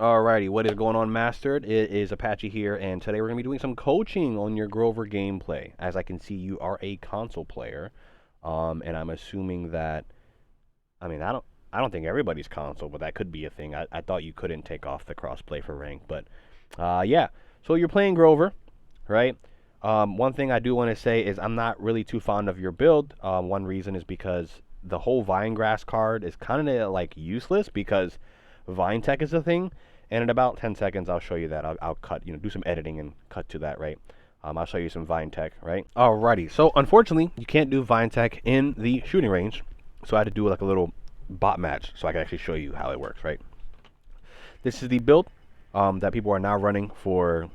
Alrighty, what is going on, Mastered? It is Apxche here, and today we're going to be doing some coaching on your Grover gameplay. As I can see, you are a console player, and I'm assuming that, I mean, I don't think everybody's console, but that could be a thing. I thought you couldn't take off the crossplay for rank, but, yeah. So you're playing Grover, right? One thing I do want to say is I'm not really too fond of your build. One reason is because the whole Vine Grass card is kind of, like, useless because Vine Tech is a thing. And in about 10 seconds, I'll show you that. I'll cut, do some editing and cut to that, right? I'll show you some Vine Tech, right? Alrighty. So, unfortunately, you can't do Vine Tech in the shooting range. So, I had to do like a little bot match so I can actually show you how it works, right? This is the build that people are now running for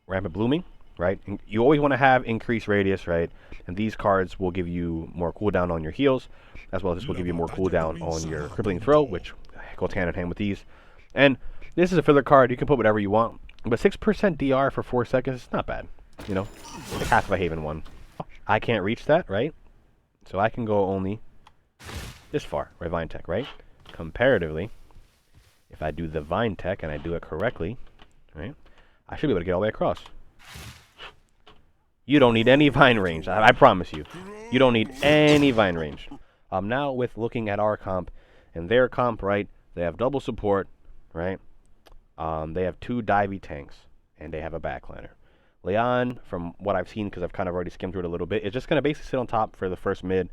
Rampant Blooming, right? And you always want to have increased radius, right? And these cards will give you more cooldown on your heals, as well as this will give you more cooldown on your Crippling Throw, which goes hand in hand with these. And this is a filler card. You can put whatever you want. But 6% DR for 4 seconds is not bad. Like half of a Haven one. I can't reach that, right? So I can go only this far, right? Vine Tech, right? Comparatively, if I do the Vine Tech and I do it correctly, right? I should be able to get all the way across. You don't need any Vine range. I promise you. You don't need any Vine range. Now with looking at our comp and their comp, right? They have double support, right? They have 2 divey tanks, and they have a backliner. Leon, from what I've seen, because I've kind of already skimmed through it a little bit, is just going to basically sit on top for the first mid.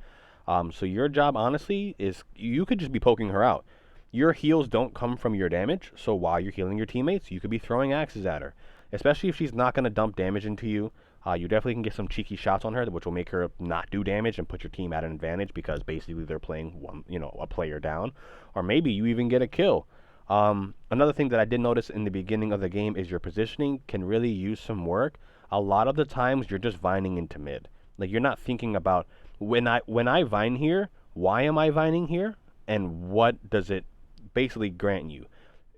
So your job, honestly, is you could just be poking her out. Your heals don't come from your damage, so while you're healing your teammates, you could be throwing axes at her. Especially if she's not going to dump damage into you. You definitely can get some cheeky shots on her, which will make her not do damage and put your team at an advantage because basically they're playing a player down. Or maybe you even get a kill. Another thing that I did notice in the beginning of the game is your positioning can really use some work. A lot of the times you're just vining into mid. Like you're not thinking about when I vine here, why am I vining here? And what does it basically grant you?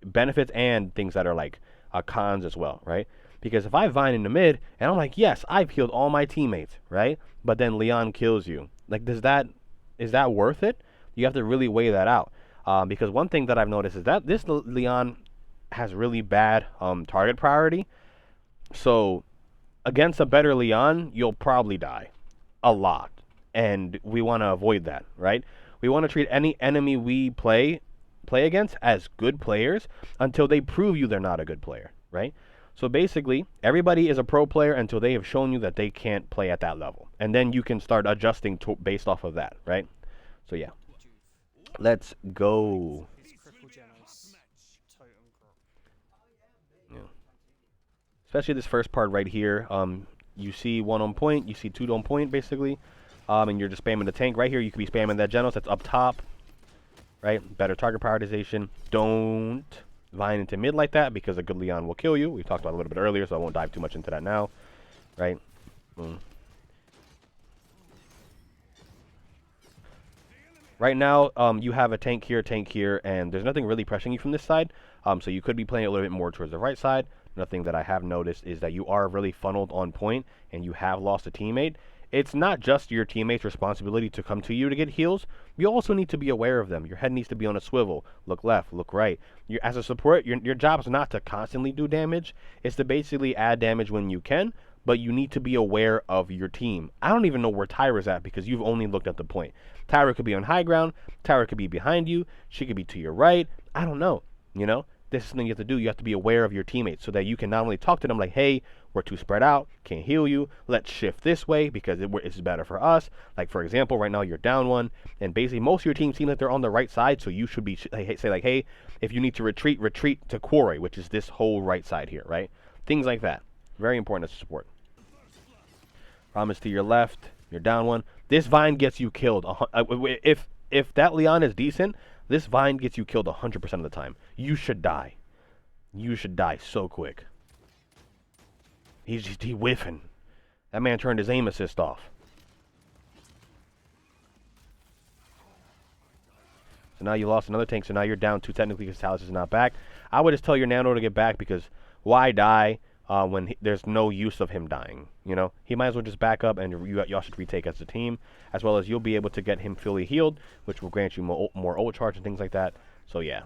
Benefits and things that are like cons as well, right? Because if I vine into mid and I'm like, yes, I've healed all my teammates, right? But then Leon kills you. Like is that worth it? You have to really weigh that out. Because one thing that I've noticed is that this Leon has really bad target priority. So against a better Leon, you'll probably die a lot. And we want to avoid that, right? We want to treat any enemy we play against as good players until they prove you they're not a good player, right? So basically, everybody is a pro player until they have shown you that they can't play at that level. And then you can start adjusting based off of that, right? So yeah. Let's go. Yeah. Especially this first part right here. You see 1 on point, you see 2 on point basically. And you're just spamming the tank. Right here you could be spamming that Genos that's up top. Right? Better target prioritization. Don't vine into mid like that because a good Leon will kill you. We talked about it a little bit earlier, so I won't dive too much into that now. Right? Boom. Right now, you have a tank here, and there's nothing really pressuring you from this side. So you could be playing a little bit more towards the right side. Another thing that I have noticed is that you are really funneled on point, and you have lost a teammate. It's not just your teammate's responsibility to come to you to get heals. You also need to be aware of them. Your head needs to be on a swivel. Look left, look right. As a support, your job is not to constantly do damage. It's to basically add damage when you can, but you need to be aware of your team. I don't even know where Tyra's at because you've only looked at the point. Tyra could be on high ground. Tyra could be behind you. She could be to your right. I don't know. This is something you have to do. You have to be aware of your teammates so that you can not only talk to them like, hey, we're too spread out, can't heal you, let's shift this way because it's better for us. Like, for example, right now you're down 1, and basically most of your team seems like they're on the right side, so you should be say like, hey, if you need to retreat to Quarry, which is this whole right side here, right? Things like that. Very important as support. Promise to your left, you're down 1. This Vine gets you killed. If that Leon is decent, this Vine gets you killed 100% of the time. You should die. You should die so quick. He whiffing. That man turned his aim assist off. So now you lost another tank, so now you're down 2 technically because Talus is not back. I would just tell your Nano to get back because why die when there's no use of him dying? He might as well just back up and y'all should retake as a team, as well as you'll be able to get him fully healed, which will grant you more ult charge and things like that. So yeah.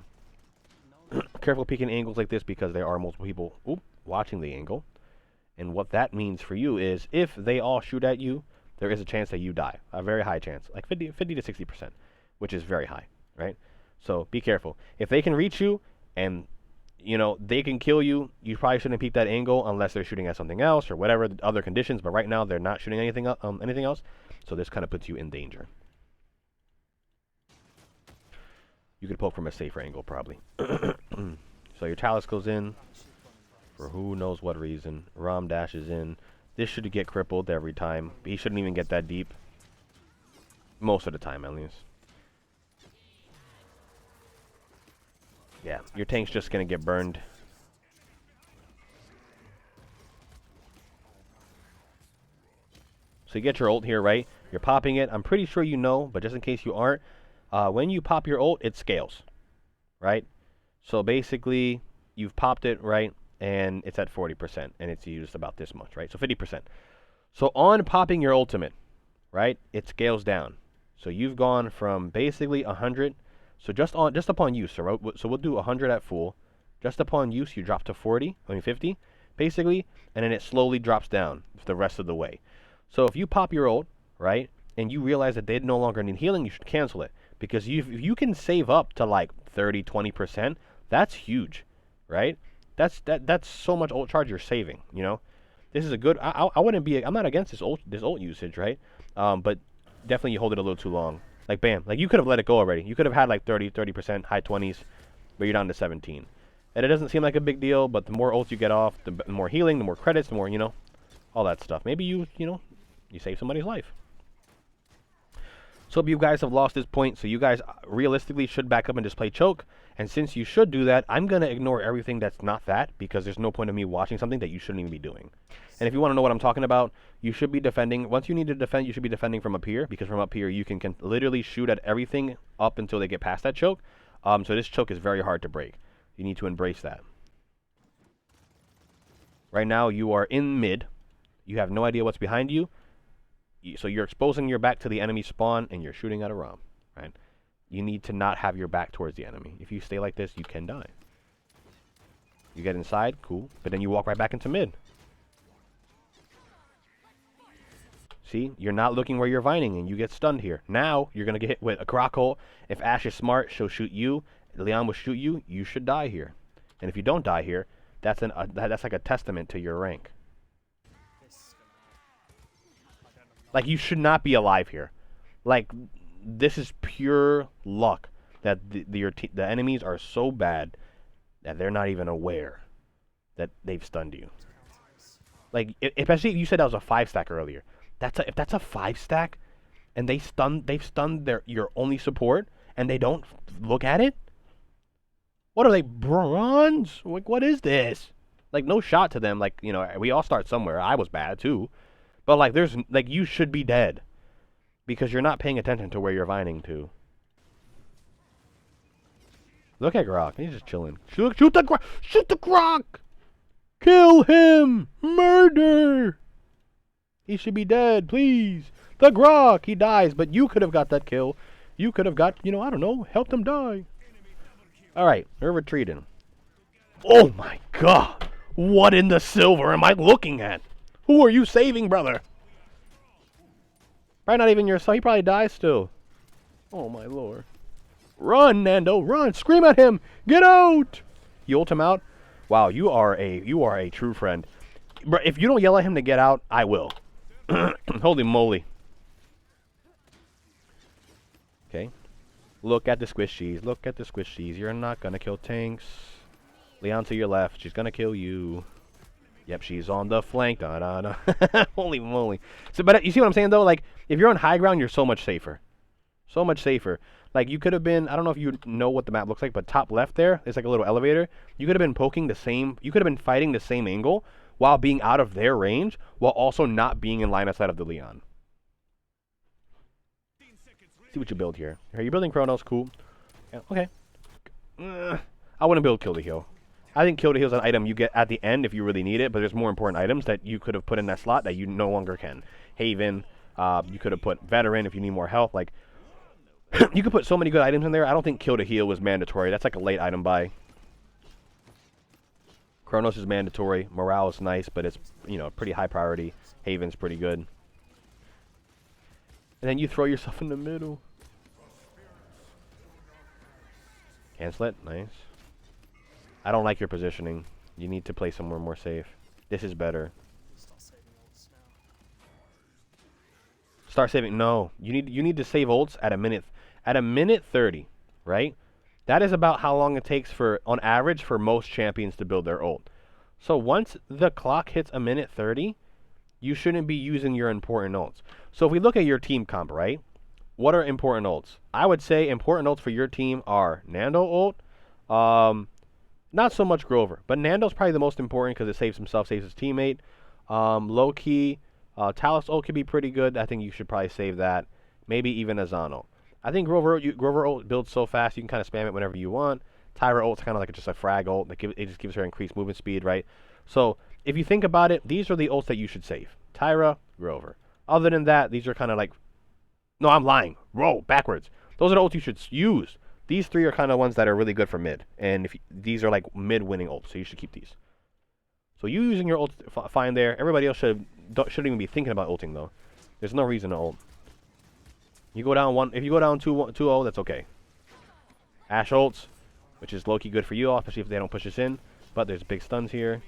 Careful peeking angles like this because there are multiple people watching the angle. And what that means for you is if they all shoot at you, there is a chance that you die. A very high chance, like 50 to 60%, which is very high, right? So be careful. If they can reach you and, you know, they can kill you, you probably shouldn't peek that angle unless they're shooting at something else or whatever the other conditions. But right now, they're not shooting anything else. So this kind of puts you in danger. You could poke from a safer angle, probably. So your Talus goes in for who knows what reason. Rom dashes in. This should get crippled every time. He shouldn't even get that deep. Most of the time, at least. Yeah, your tank's just going to get burned. So you get your ult here, right? You're popping it. I'm pretty sure you know, but just in case you aren't, when you pop your ult, it scales, right? So basically, you've popped it, right? And it's at 40%, and it's used about this much, right? So 50%. So on popping your ultimate, right, it scales down. So you've gone from basically 100. So just upon use, so we'll do 100 at full. Just upon use, you drop to 50, basically, and then it slowly drops down the rest of the way. So if you pop your ult, right, and you realize that they no longer need healing, you should cancel it. Because if you can save up to like 30, 20%, that's huge, right? That's so much ult charge you're saving, you know? This is a good, I wouldn't be, I'm not against this ult usage, right? But definitely you hold it a little too long. Like, bam, like you could have let it go already. You could have had like 30%, high 20s, but you're down to 17. And it doesn't seem like a big deal, but the more ults you get off, the more healing, the more credits, the more, you know, all that stuff. Maybe you save somebody's life. So you guys have lost this point, so you guys realistically should back up and just play choke. And since you should do that, I'm going to ignore everything that's not that, because there's no point of me watching something that you shouldn't even be doing. And if you want to know what I'm talking about, you should be defending. Once you need to defend, you should be defending from up here, because from up here you can literally shoot at everything up until they get past that choke. So this choke is very hard to break. You need to embrace that. Right now you are in mid. You have no idea what's behind you. So you're exposing your back to the enemy spawn, and you're shooting at a ROM, right? You need to not have your back towards the enemy. If you stay like this, you can die. You get inside, cool, but then you walk right back into mid. See, you're not looking where you're vining, and you get stunned here. Now, you're going to get hit with a croc ult. If Ashe is smart, she'll shoot you. Leon will shoot you. You should die here. And if you don't die here, that's like a testament to your rank. Like, you should not be alive here. Like, this is pure luck that the enemies are so bad that they're not even aware that they've stunned you. Like, especially if you said that was a 5-stack earlier. If that's a 5-stack, and they've stunned your only support, and they don't look at it. What are they, bronze? Like, what is this? Like, no shot to them. Like, you know, we all start somewhere. I was bad too, but like, you should be dead because you're not paying attention to where you're vining to. Look at Grok. He's just chilling. Shoot the Grok! Shoot the Grok! Kill him! Murder! He should be dead, please. The Grok! He dies, but you could have got that kill. You could have got, you know, I don't know, helped him die. Alright, we're retreating. Oh my god! What in the silver am I looking at? Who are you saving, brother? Probably not even yourself. He probably dies still. Oh my lord. Run, Nando, run! Scream at him! Get out! You ult him out? Wow, you are a true friend. Bro, if you don't yell at him to get out, I will. Holy moly. Okay. Look at the squishies. Look at the squishies. You're not gonna kill tanks. Leon to your left. She's gonna kill you. Yep, she's on the flank. Da, da, da. Holy moly. So, but you see what I'm saying, though? Like, if you're on high ground, you're so much safer. So much safer. Like, you could have been, I don't know if you know what the map looks like, but top left there, it's like a little elevator. You could have been poking the same, you could have been fighting the same angle while being out of their range, while also not being in line of sight of the Leon. See what you build here. Are you building Chronos? Cool. Yeah, okay. I wouldn't build Kill the Heal. I think Kill the Heal is an item you get at the end if you really need it, but there's more important items that you could have put in that slot that you no longer can. Haven, you could have put Veteran if you need more health. Like, you could put so many good items in there. I don't think Kill the Heal was mandatory. That's like a late item buy. Chronos is mandatory. Morale is nice, but it's, you know, pretty high priority. Haven's pretty good. And then you throw yourself in the middle. Cancel it. Nice. I don't like your positioning. You need to play somewhere more safe. This is better. Start saving. No, you need to save ults at a minute 30, right? That is about how long it takes for, on average, for most champions to build their ult. So once the clock hits a minute 30, you shouldn't be using your important ults. So if we look at your team comp, right? What are important ults? I would say important ults for your team are Nando ult, not so much Grover, but Nando's probably the most important because it saves himself, saves his teammate. Low key, Talus ult could be pretty good. I think you should probably save that. Maybe even Azano. I think Grover ult builds so fast you can kind of spam it whenever you want. Tyra ult's kind of like just a frag ult. It just gives her increased movement speed, right? So if you think about it, these are the ults that you should save. Tyra, Grover. Other than that, these are kind of like... No, I'm lying. Roll backwards. Those are the ults you should use. These three are kind of ones that are really good for mid. And these are like mid-winning ults, so you should keep these. So you using your ult fine there. Everybody else shouldn't even be thinking about ulting, though. There's no reason to ult. You go down if you go down 2-0, that's okay. Ashe ults, which is low-key good for you all, especially if they don't push us in. But there's big stuns here.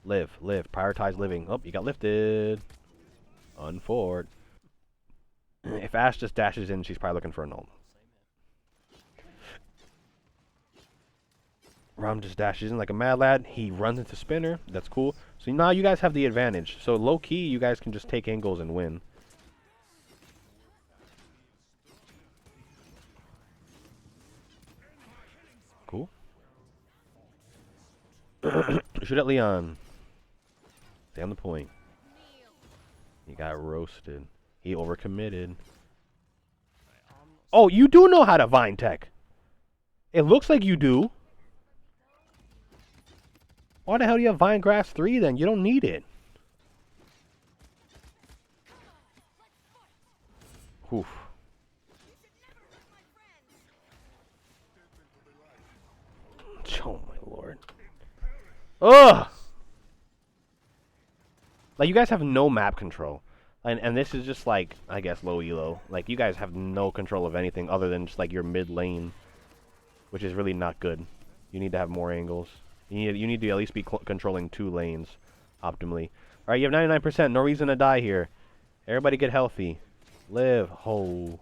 Live. Prioritize living. Oh, you got lifted. Unforward. If Ashe just dashes in, she's probably looking for an ult. Ram just dashes in like a mad lad. He runs into spinner. That's cool. So now you guys have the advantage. So low key, you guys can just take angles and win. Cool. Shoot at Leon. Stay on the point. He got roasted. He overcommitted. Oh, you do know how to vine tech. It looks like you do. Why the hell do you have Vine Grass 3 then? You don't need it. Oof. Oh my lord. Ugh! Like, you guys have no map control. And this is just like, I guess, low elo. Like, you guys have no control of anything other than just like your mid lane. Which is really not good. You need to have more angles. You need to at least be controlling 2 lanes optimally. Alright, you have 99%. No reason to die here. Everybody get healthy. Live. Ho.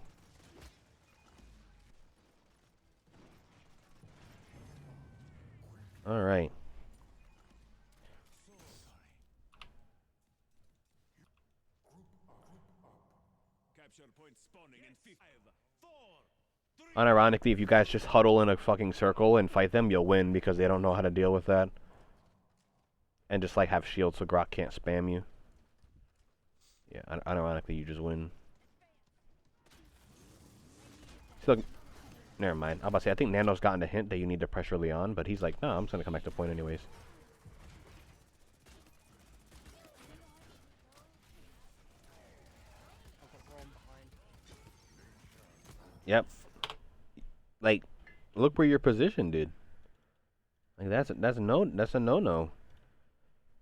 Alright. Unironically, if you guys just huddle in a fucking circle and fight them, you'll win because they don't know how to deal with that. And just like have shields so Grok can't spam you. Yeah, unironically, you just win. So, never mind. I was about to say, I think Nando's gotten a hint that you need to pressure Leon, but he's like, no, I'm just going to come back to point anyways. Yep. Like, look where you're positioned, dude. Like that's a no-no.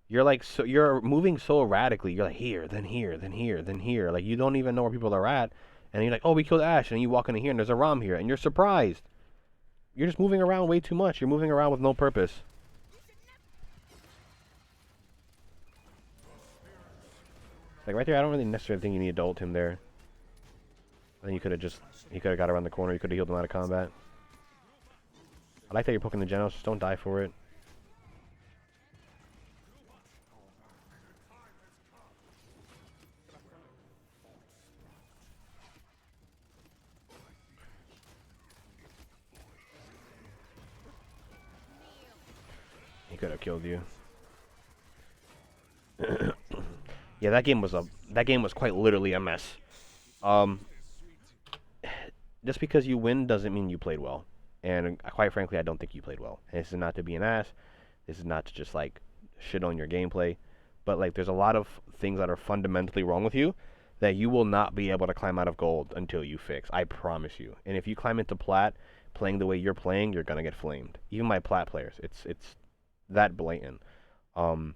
You're like you're moving so erratically. You're like here, then here, then here, then here. Like you don't even know where people are at, and you're like, oh, we killed Ashe, and you walk into here, and there's a Rom here, and you're surprised. You're just moving around way too much. You're moving around with no purpose. Like right there, I don't really necessarily think you need to ult him there. I think you could have just, he could have got around the corner. You could have healed him out of combat. I like that you're poking the Genos. Just don't die for it. He could have killed you. Yeah, that game was quite literally a mess. Just because you win doesn't mean you played well. And quite frankly, I don't think you played well. And this is not to be an ass. This is not to just like shit on your gameplay. But like there's a lot of things that are fundamentally wrong with you that you will not be able to climb out of gold until you fix. I promise you. And if you climb into plat playing the way you're playing, you're gonna get flamed. Even my plat players, it's that blatant. Um,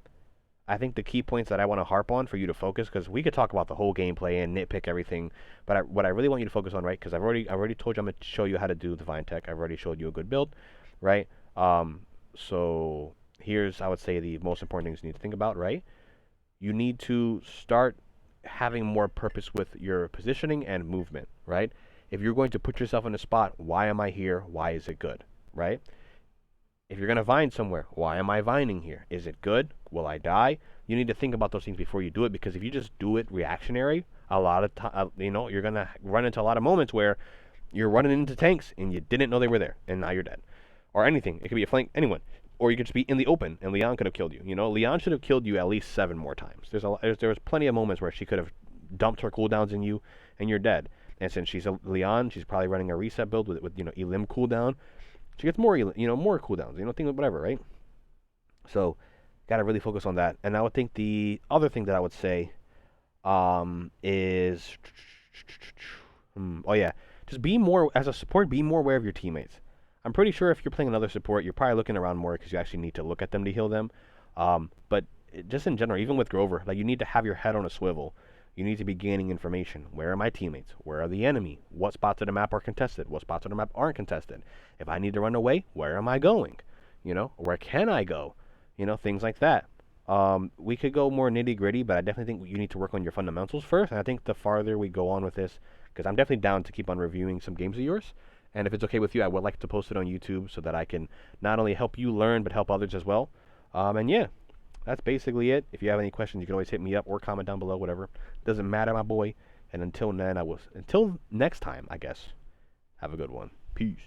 I think the key points that I want to harp on for you to focus, because we could talk about the whole gameplay and nitpick everything, but what I really want you to focus on, right? Because I've already told you I'm gonna show you how to do divine tech. I've already showed you a good build, right? So here's, I would say, the most important things you need to think about, right? You need to start having more purpose with your positioning and movement, right? If you're going to put yourself in a spot, why am I here? Why is it good, right? If you're going to vine somewhere, why am I vining here? Is it good? Will I die? You need to think about those things before you do it, because if you just do it reactionary, a lot of time, you're going to run into a lot of moments where you're running into tanks and you didn't know they were there, and now you're dead. Or anything. It could be a flank, anyone. Or you could just be in the open, and Leon could have killed you. Leon should have killed you at least 7 more times. There was plenty of moments where she could have dumped her cooldowns in you, and you're dead. And since she's a Leon, she's probably running a reset build with Elim cooldown. She gets more, more cooldowns, things, whatever, right? So, gotta really focus on that. And I would think the other thing that I would say, is, oh yeah, just be more, as a support, be more aware of your teammates. I'm pretty sure if you're playing another support, you're probably looking around more because you actually need to look at them to heal them. But just in general, even with Grover, like, you need to have your head on a swivel. You need to be gaining information. Where are my teammates? Where are the enemy? What spots of the map are contested? What spots of the map aren't contested? If I need to run away, where am I going? Where can I go? Things like that. We could go more nitty gritty, but I definitely think you need to work on your fundamentals first. And I think the farther we go on with this, because I'm definitely down to keep on reviewing some games of yours. And if it's okay with you, I would like to post it on YouTube so that I can not only help you learn, but help others as well. And yeah, that's basically it. If you have any questions, you can always hit me up or comment down below, whatever. Doesn't matter, my boy. And until next time, I guess, have a good one. Peace.